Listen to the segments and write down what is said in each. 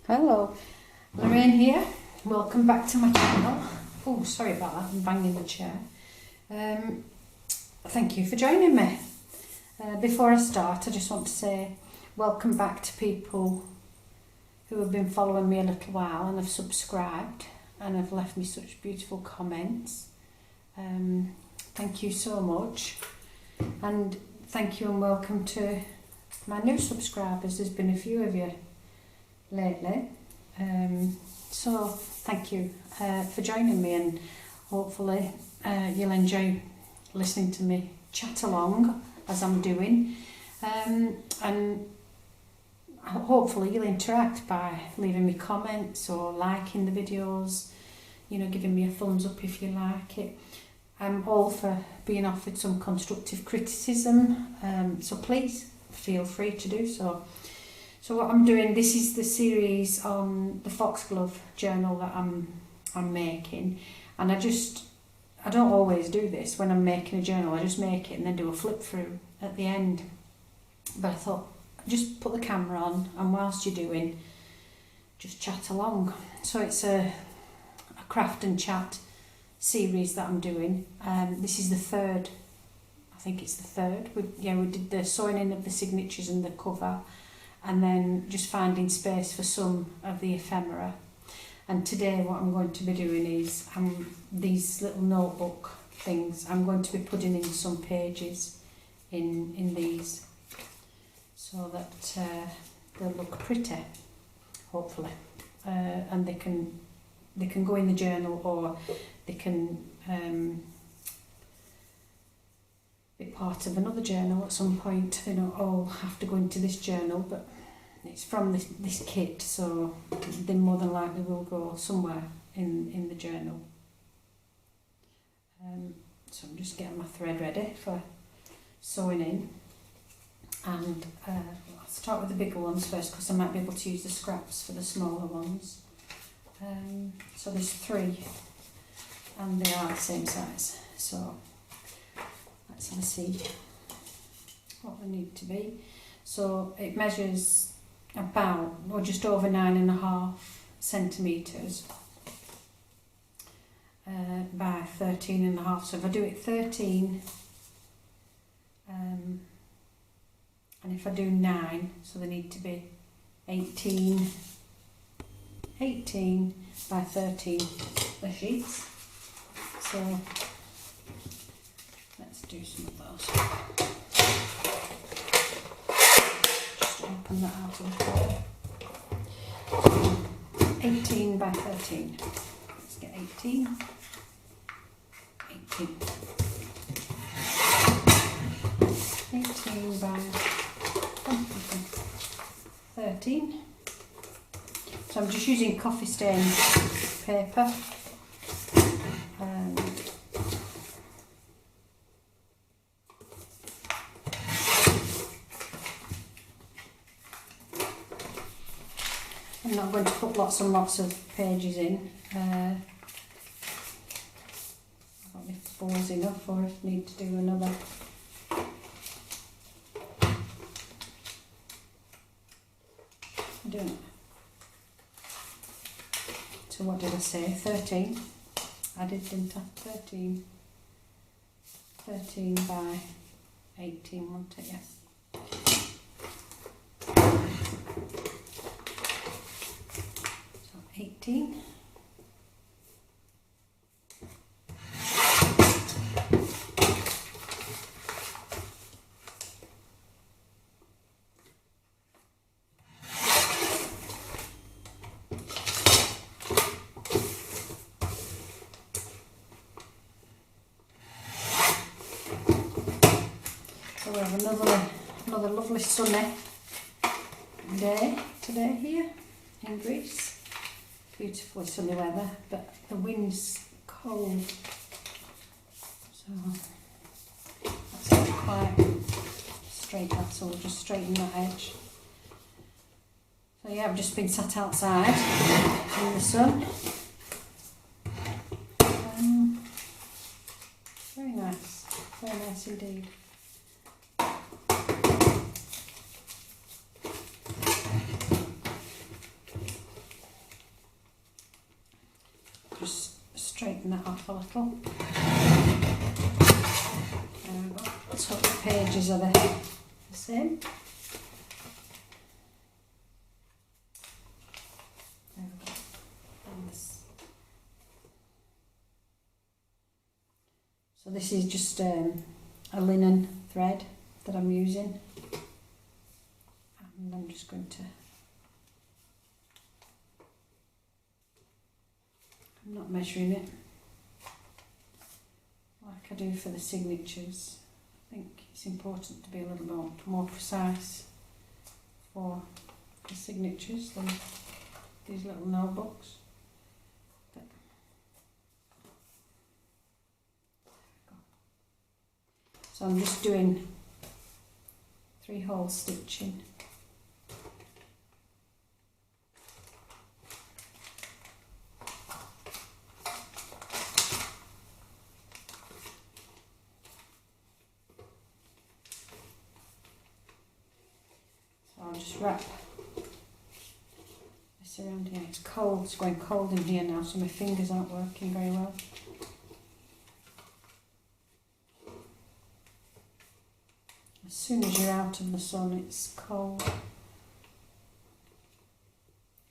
Hello, Lorraine here. Welcome back to my channel. Oh, sorry about that, I'm banging the chair. Thank you for joining me. Before I start, I just want to say welcome back to people who have been following me a little while and have subscribed and have left me such beautiful comments. Thank you so much, and thank you and welcome to my new subscribers. There's been a few of you lately, so thank you for joining me, and hopefully you'll enjoy listening to me chat along as I'm doing, and hopefully you'll interact by leaving me comments or liking the videos, you know, giving me a thumbs up if you like it. I'm all for being offered some constructive criticism, so please feel free to do so. So what I'm doing, this is the series on the Foxglove journal that I'm making, and I don't always do this when I'm making a journal. I just make it and then do a flip through at the end. But I thought, just put the camera on, and whilst you're doing, just chat along. So it's a craft and chat series that I'm doing. This is the third, I think it's the third. We did the sewing in of the signatures and the cover, and then just finding space for some of the ephemera. And today what I'm going to be doing is these little notebook things, I'm going to be putting in some pages in these so that they'll look pretty, hopefully, and they can go in the journal, or they can be part of another journal at some point. They don't all have to go into this journal, but it's from this kit, so they more than likely will go somewhere in the journal. So I'm just getting my thread ready for sewing in, and I'll start with the bigger ones first because I might be able to use the scraps for the smaller ones. So there's 3 and they are the same size, so let's have a see what they need to be. So it measures about, or just over 9.5 centimetres by 13.5. So if I do it 13, and if I do 9, so they need to be 18 by 13 the sheets. So let's do some of those. Just open that out a little. So 18 by 13. Let's get 18. 18 by 13. So I'm just using coffee stain paper. I'm not going to put lots and lots of pages in. I don't know if 4 is enough or if I need to do another. I don't know. So what did I say? 13. I did, didn't I? 13. 13 by 18, wasn't it? Yeah. So 18. So we have another lovely sunny day today here in Greece. Beautifully sunny weather, but the wind's cold, so that's not quite straight out, so we'll just straighten that edge. So yeah, I've just been sat outside in the sun. Very nice indeed. just straighten that off a little. Let's hope the pages are the same. There we go. And this. So this is just a linen thread that I'm using, and I'm just going to, I'm not measuring it like I do for the signatures. I think it's important to be a little more precise for the signatures than these little notebooks. But so I'm just doing 3-hole stitching. I'll just wrap this around here. It's cold, it's going cold in here now, so my fingers aren't working very well. As soon as you're out of the sun, it's cold.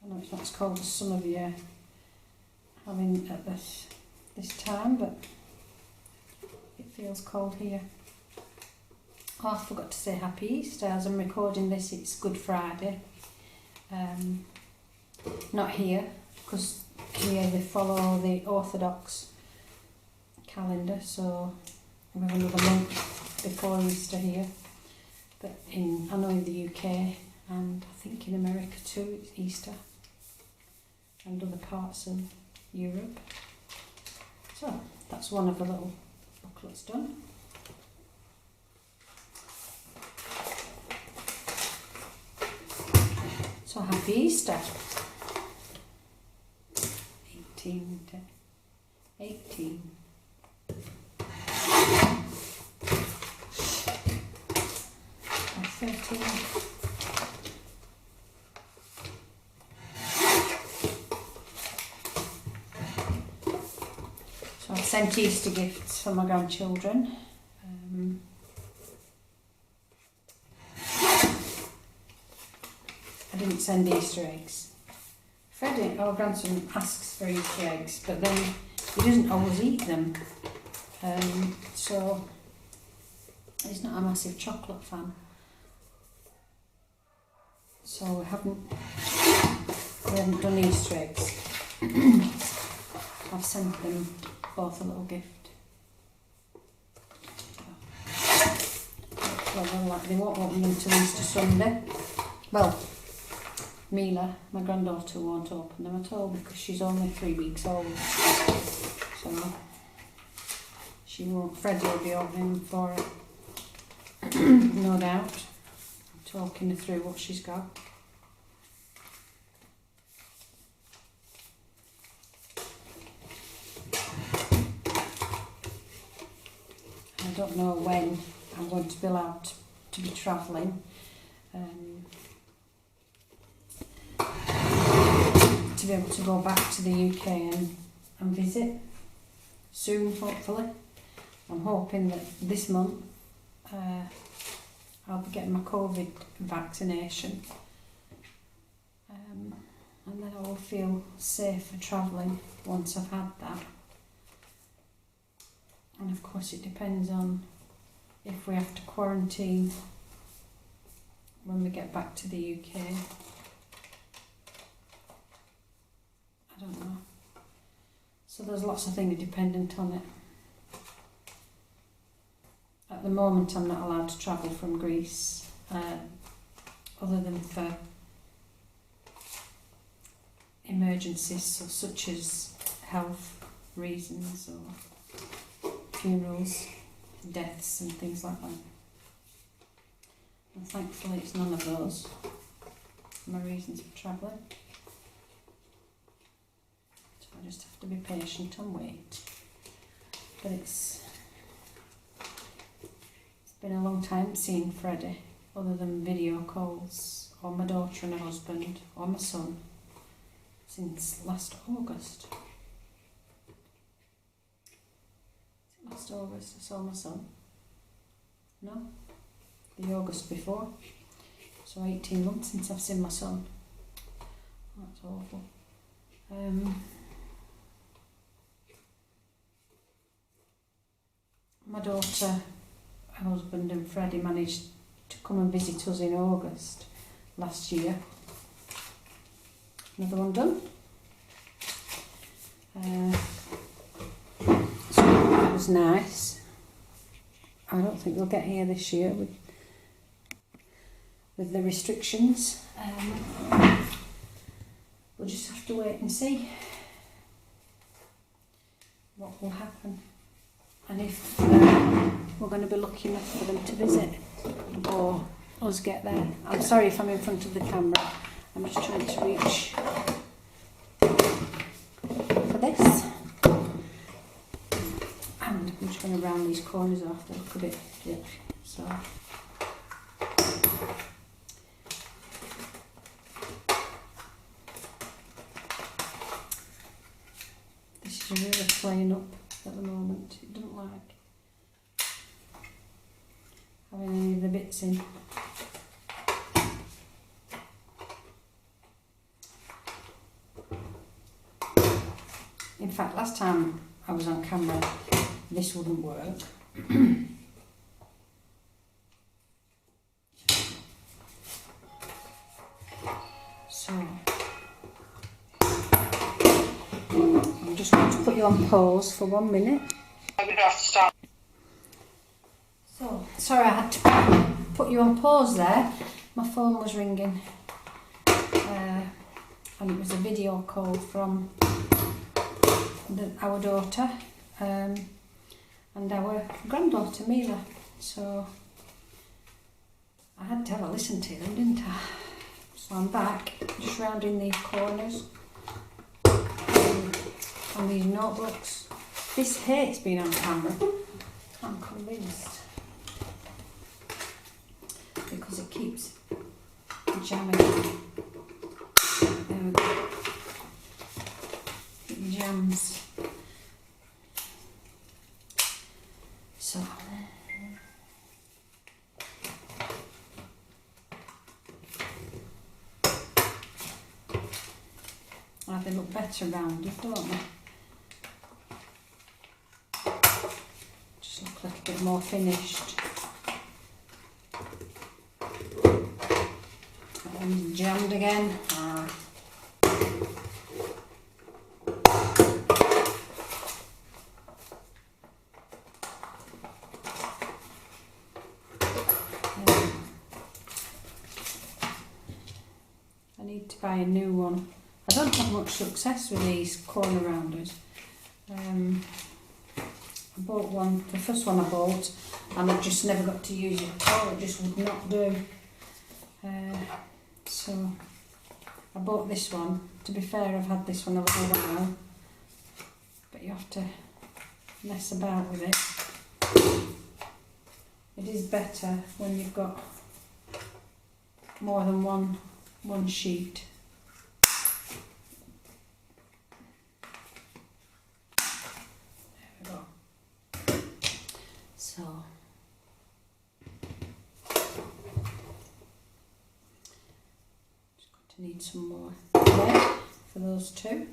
I know it's not as cold as some of you are having at this time, but it feels cold here. Oh, I forgot to say Happy Easter. As I'm recording this, it's Good Friday. Not here, because here they follow the Orthodox calendar, so we have another month before Easter here. But I know in the UK, and I think in America too, it's Easter, and other parts of Europe. So that's one of the little booklets done. So Happy Easter. 18. 13. So I've sent Easter gifts for my grandchildren. I didn't send Easter eggs. Freddie, our grandson, asks for Easter eggs, but then he doesn't always eat them. So he's not a massive chocolate fan. So we haven't done Easter eggs. I've sent them both a little gift. Well, they won't open them until Easter Sunday. Well, Mila, my granddaughter, won't open them at all because she's only 3 weeks old. So she won't. Freddie will be opening for her, no doubt. Talking her through what she's got. I don't know when I'm going to be allowed to be travelling. To be able to go back to the UK and visit soon, hopefully. I'm hoping that this month I'll be getting my COVID vaccination, and then I will feel safe for travelling once I've had that. And of course it depends on if we have to quarantine when we get back to the UK. I don't know. So there's lots of things dependent on it. At the moment I'm not allowed to travel from Greece, other than for emergencies such as health reasons or funerals, deaths and things like that. And thankfully it's none of those, my reasons for travelling. So I just have to be patient and wait. But it's been a long time seeing Freddie, other than video calls, or my daughter and her husband, or my son, since last August. last August I saw my son. No, the August before. So 18 months since I've seen my son. That's awful. My daughter, her husband and Freddie managed to come and visit us in August last year. Another one done. So that was nice. I don't think we'll get here this year with the restrictions. We'll just have to wait and see what will happen, and if we're going to be lucky enough for them to visit or us get there. I'm sorry if I'm in front of the camera, I'm just trying to reach for this, and I'm just going to round these corners off. They look a bit thick, so this is really playing up at the moment. It doesn't like having any of the bits in. In fact, last time I was on camera, this wouldn't work. So, I'm just going to put you on pause for 1 minute. I'm going to have to stop. So, sorry I had to put you on pause there. My phone was ringing. And it was a video call from our daughter and our granddaughter Mila. So, I had to have a listen to them, didn't I? So I'm back, just rounding these corners on these notebooks. This hates being on camera, I'm convinced, because it keeps jamming. There we go. It jams. So. They look better rounded, don't they? Just look a little bit more finished. That one's jammed again. I need to buy a new one. I don't have much success with these corner rounders. I bought one, the first one I bought, and I just never got to use it at all. It just would not do. So I bought this one. To be fair, I've had this one over a while, but you have to mess about with it. It is better when you've got more than one sheet. So, just going to need some more there for those two.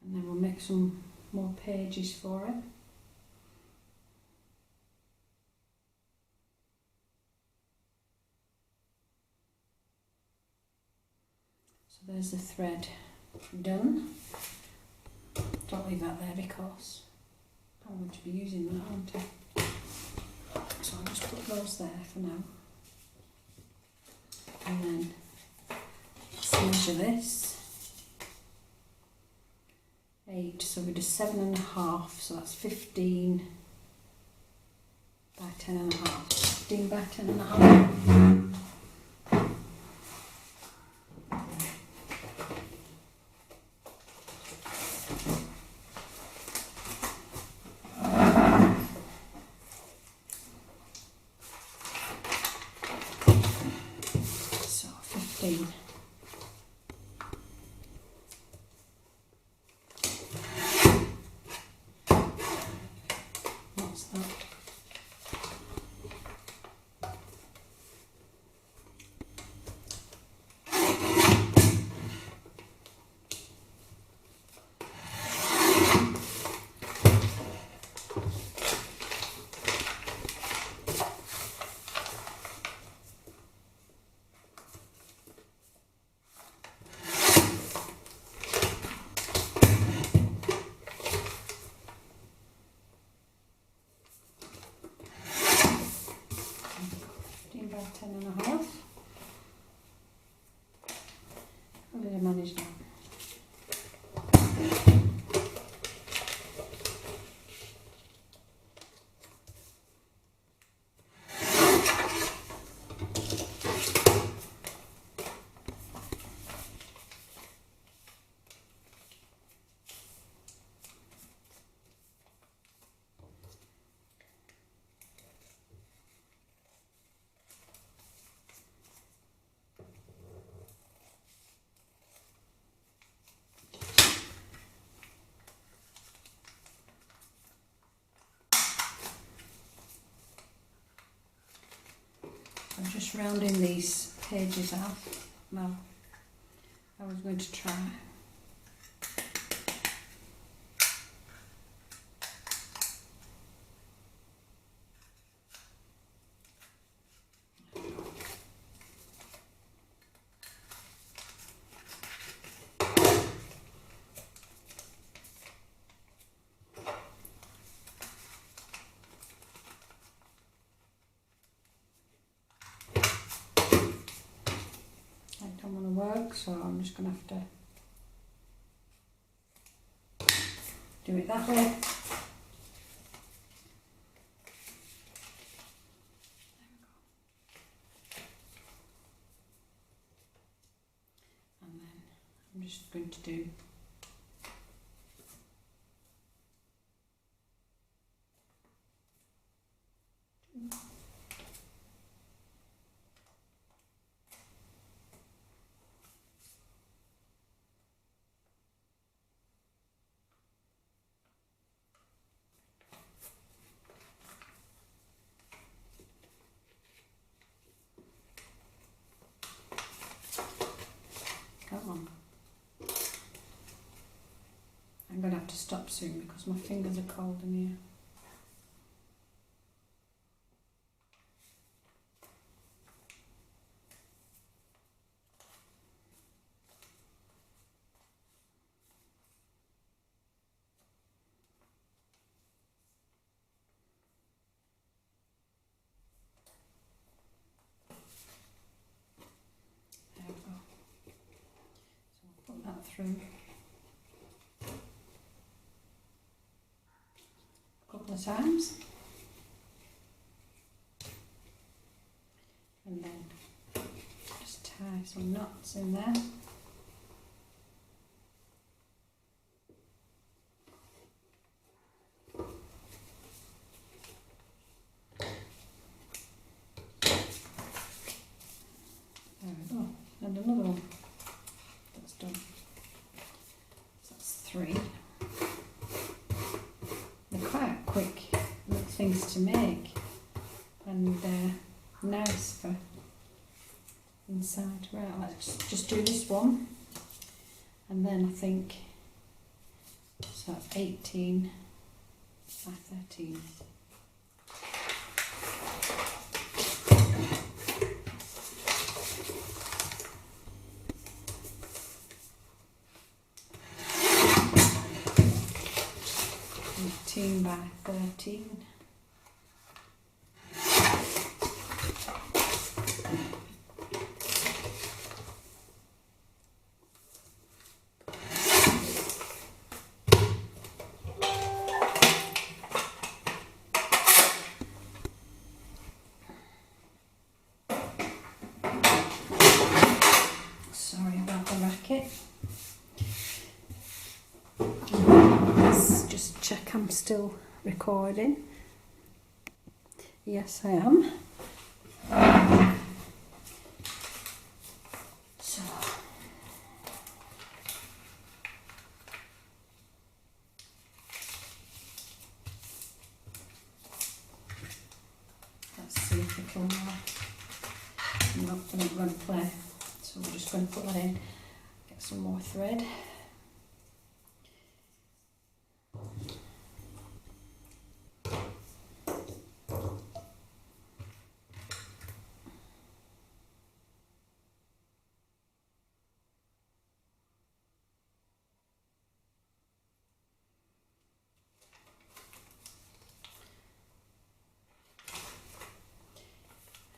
And then we'll make some more pages for it. So there's the thread done. Don't leave that there because I'm going to be using that, aren't I? So I'll just put those there for now. And then let's measure this. 8, so we do 7.5, so that's 15 by 10.5. 15 by 10.5. just rounding these pages out. Well, I was going to try. Don't want to work, so I'm just going to have to do it that way. And then I'm just going to do come on. I'm going to have to stop soon because my fingers are cold in here. There we go. So I'll put that through a couple of times. And then just tie some knots in there. There we go. And another one. That's done. So that's 3. They're quite quick little things to make and nice for inside. Right, let's just do this one, and then I think so that's 18 by 13. By 13. Sorry about the racket. Let's just check I'm still recording. Yes, I am. So let's see if it'll I'm not going to play, so we're just going to put that in, get some more thread.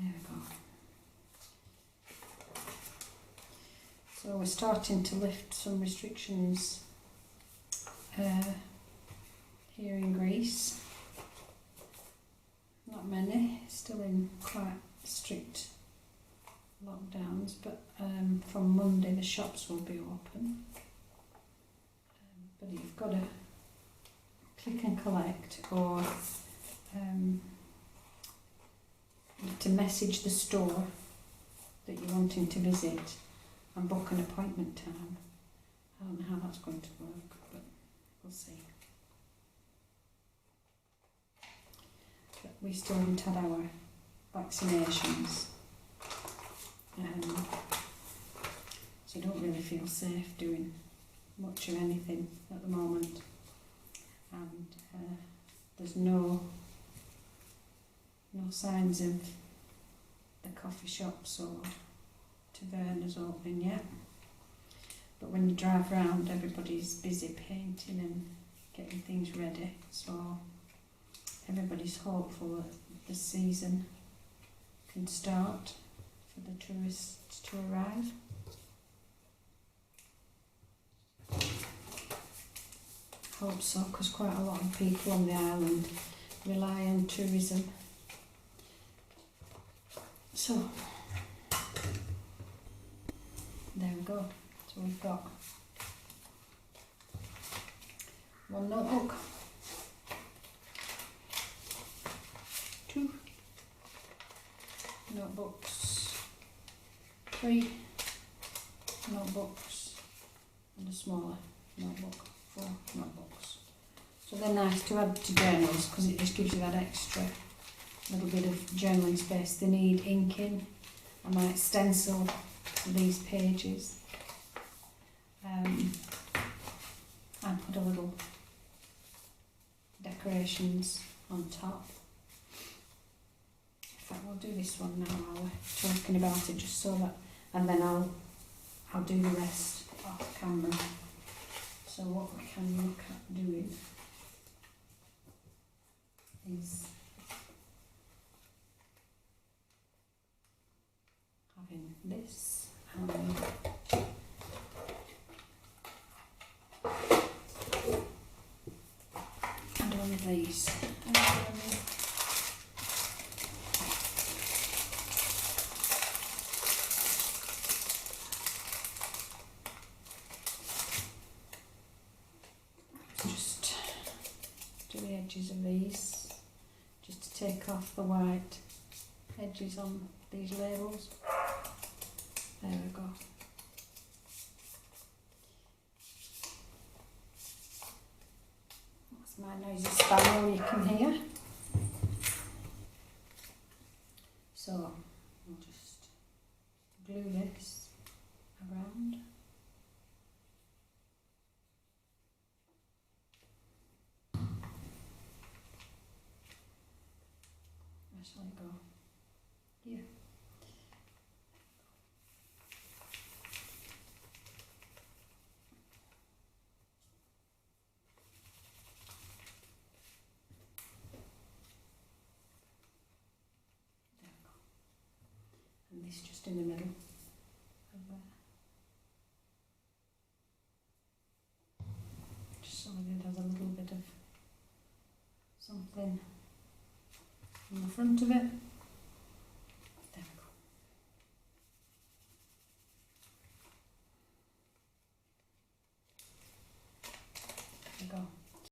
There we go. So we're starting to lift some restrictions here in Greece. Not many, still in quite strict lockdowns, but from Monday the shops will be open. But you've got to click and collect, or to message the store that you're wanting to visit and book an appointment time. I don't know how that's going to work, but we'll see. But we still haven't had our vaccinations. So I don't really feel safe doing much of anything at the moment. And there's no signs of the coffee shops or tavernas opening yet. But when you drive around, everybody's busy painting and getting things ready. So everybody's hopeful that the season can start for the tourists to arrive. Hope so, because quite a lot of people on the island rely on tourism. So there we go. So we've got one notebook, 2 notebooks, 3 notebooks, and a smaller notebook, 4 notebooks. So they're nice to add to journals because it just gives you that extra little bit of journaling space. They need inking. I might stencil these pages. I put a little decorations on top. In fact, we'll do this one now while we're talking about it, just so that, and then I'll do the rest off camera. So what we can look at doing is having this and one of these. Just do the edges of these, just to take off the white edges on these labels. There we go. That's my noisy sparrow you can hear. So I'll just glue this around. Where shall I go? Here. And this just in the middle of there. Just so that it has a little bit of something on the front of it.